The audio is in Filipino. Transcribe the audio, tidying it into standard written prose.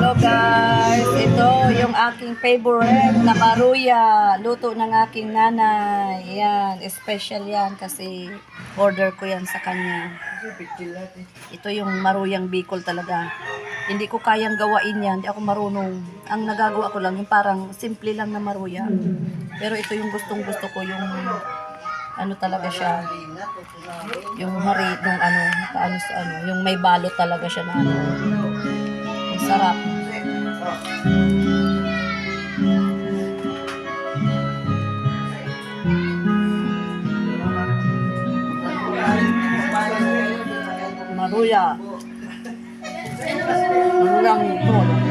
Hello guys, ito yung aking favorite na maruya, luto ng aking nanay. Yan, special yan kasi order ko yan sa kanya. Ito yung maruyang Bicol talaga. Hindi ko kayang gawain yan, hindi ako marunong. Ang nagagawa ko lang yung parang simple lang na maruya. Pero ito yung gustong gusto ko, yung ano talaga siya. Yung hari ng ano, nakaano sa ano, yung may balot talaga siya na ano. Ang sarap. Maruya. Maruyang ito.